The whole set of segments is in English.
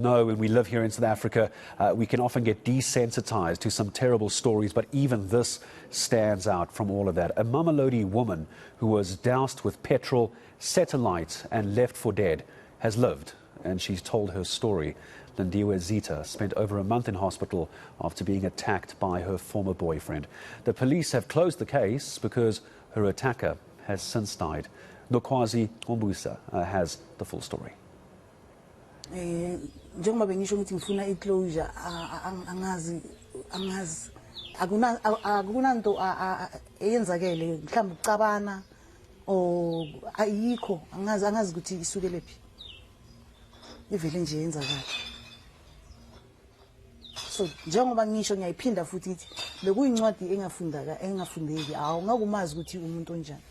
No, when we live here in South Africa, we can often get desensitized to some terrible stories, but even this stands out from all of that. A Mamelodi woman who was doused with petrol, set alight and left for dead has lived, and she's told her story. Lindiwe Zitha spent over a month in hospital after being attacked by her former boyfriend. The police have closed the case because her attacker has since died. Nokwazi Qumbisa has the full story. Njengoba bengisho ukuthi ngifuna iclosure angazi akunanto eyenzakele mhlawumbe ucabana o ayikho angazi ukuthi isukele phi ivele nje yenzakala so njengoba ngisho ngiyayiphinda futhi ithi bekuyincwadi engafundeki awungakumazi ukuthi umuntu onjani.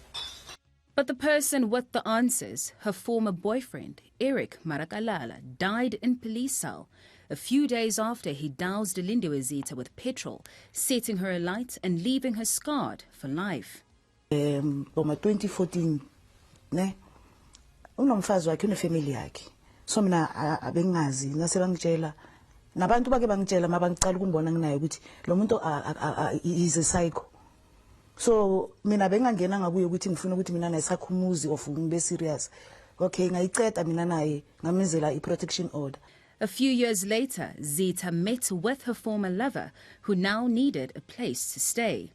But the person with the answers, her former boyfriend, Eric Marakalala, died in police cell a few days after he doused Lindiwe Zitha with petrol, setting her alight and leaving her scarred for life. Boma 2014, ne, unomfazi wakhe unefamily yakhe. So mina abengazi nase bangitshela nabantu bake bangitshela mabangicala ukunibona nginayo ukuthi lo muntu is a psycho. So mina bengangena ngakuye ukuthi ngifuna ukuthi mina nayisakho umuzi of ngibe serious. Okay, ngayiceda mina naye ngamenzela i-protection order. A few years later, Zitha met with her former lover, who now needed a place to stay.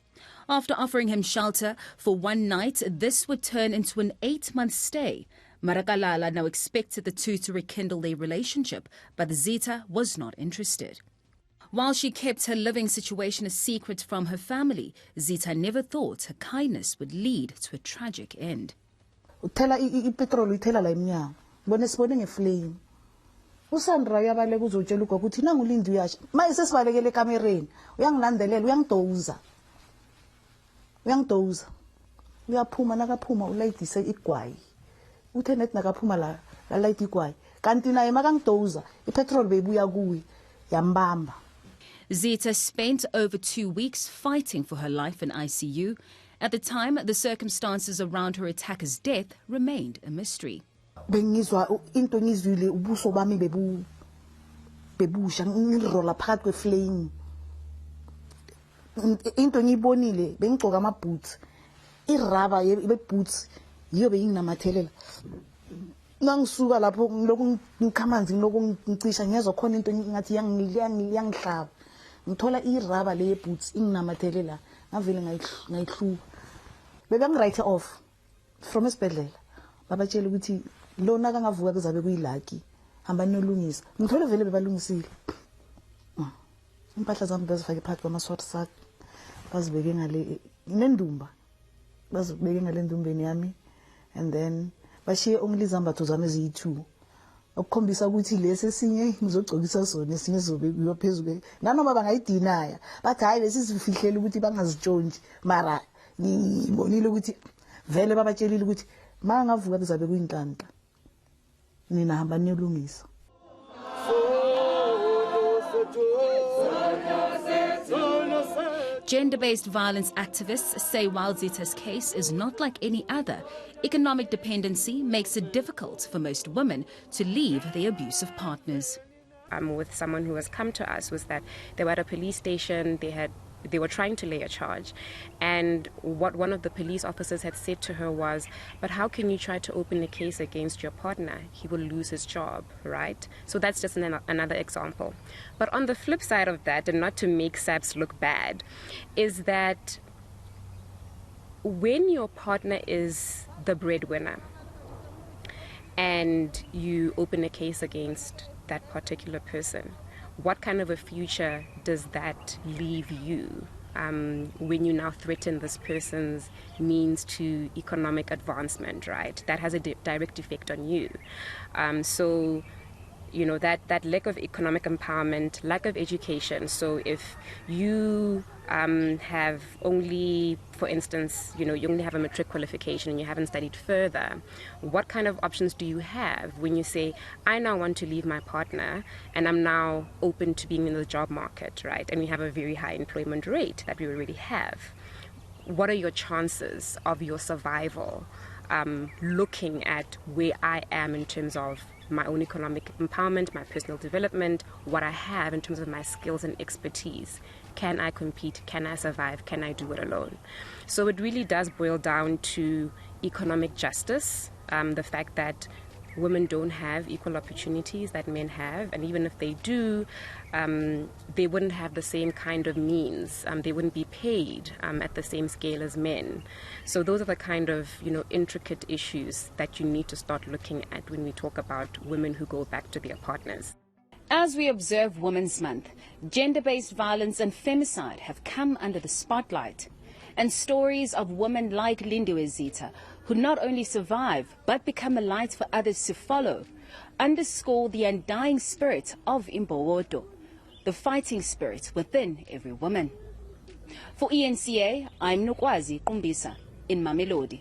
After offering him shelter for one night, this would turn into an 8-month stay. Marakalala now expected the two to rekindle their relationship, but Zitha was not interested. While she kept her living situation a secret from her family, Zitha never thought her kindness would lead to a tragic end. Uthela ipetrol uthela la emnyango. Ngibone sibone ngeflame. Usandra uyabale kuzotshela ugogo ukuthi nangu Lindiwe uyasha. Manje sesibalekele ekamereni. Uyangilandelela, uyangidoza. Uyangidoza. Uyaphuma nakaphuma ulayitise igwayi. Uthe net nakaphuma la light igwayi. Kanti naye makangidoza, ipetrol beyibuya kuyi yambamba. Zitha spent over 2 weeks fighting for her life in ICU. At the time, the circumstances around her attacker's death remained a mystery. Bengizwa into ngizwile ubuso bami bebusha ngirola phakathi kweflame. Into ngiyibonile bengigcoka ama boots. Iraba yeboots yiyo beyinginamathelela. Nangisuka lapho ngiloku ngikhamanzi ngiloku ngicisha ngezwe khona into ngathi yangihlaba. Ngithola iraba le boots inginamathelele ngavele ngayihluba bebe ngwrite off from esibhedlela babatshela ukuthi lona kangavuka kuzabe kuyilaki hamba nolungisa ngithole vele bebalungisile impahla zami bezifake phakathi kwamasword sack bazibeke ngale nendumba bazibeke ngale ndumbeni yami and then bashiye only izambatho zami eziyi2 ukukhombisa ukuthi lesi esinye ngizogcokisa sona esinye zobe uyaphezulu nanoma bangayidinaya bathi hayi besizifihlela ukuthi bangazitshonji mara ngibonile ukuthi vele babatshelile ukuthi mangavuka kuzabe kuyinhlanhla nina hamba niyolungisa. Gender-based violence activists say while Zitha's case is not like any other, economic dependency makes it difficult for most women to leave their abusive partners. With someone who has come to us was that they were at a police station, they were trying to lay a charge, and what one of the police officers had said to her was, but how can you try to open a case against your partner? He will lose his job, right? So that's just another example. But on the flip side of that, and not to make SAPS look bad, is that when your partner is the breadwinner and you open a case against that particular person, what kind of a future does that leave you when you now threaten this person's means to economic advancement, right? That has a direct effect on you. So, you know, that lack of economic empowerment, lack of education. So if you have only, for instance, you know, you only have a matric qualification and you haven't studied further, what kind of options do you have when you say, I now want to leave my partner and I'm now open to being in the job market, right? And we have a very high employment rate that we already have. What are your chances of your survival looking at where I am in terms of my own economic empowerment, my personal development, what I have in terms of my skills and expertise. Can I compete? Can I survive? Can I do it alone? So it really does boil down to economic justice, the fact that women don't have equal opportunities that men have, and even if they do, they wouldn't have the same kind of means. They wouldn't be paid at the same scale as men. So those are the kind of intricate issues that you need to start looking at when we talk about women who go back to their partners. As we observe Women's Month, gender-based violence and femicide have come under the spotlight. And stories of women like Lindiwe Zitha, who not only survive but become a light for others to follow, underscore the undying spirit of Imbowodo, the fighting spirit within every woman. For ENCA, I'm Nokwazi Qumbisa in Mamelodi.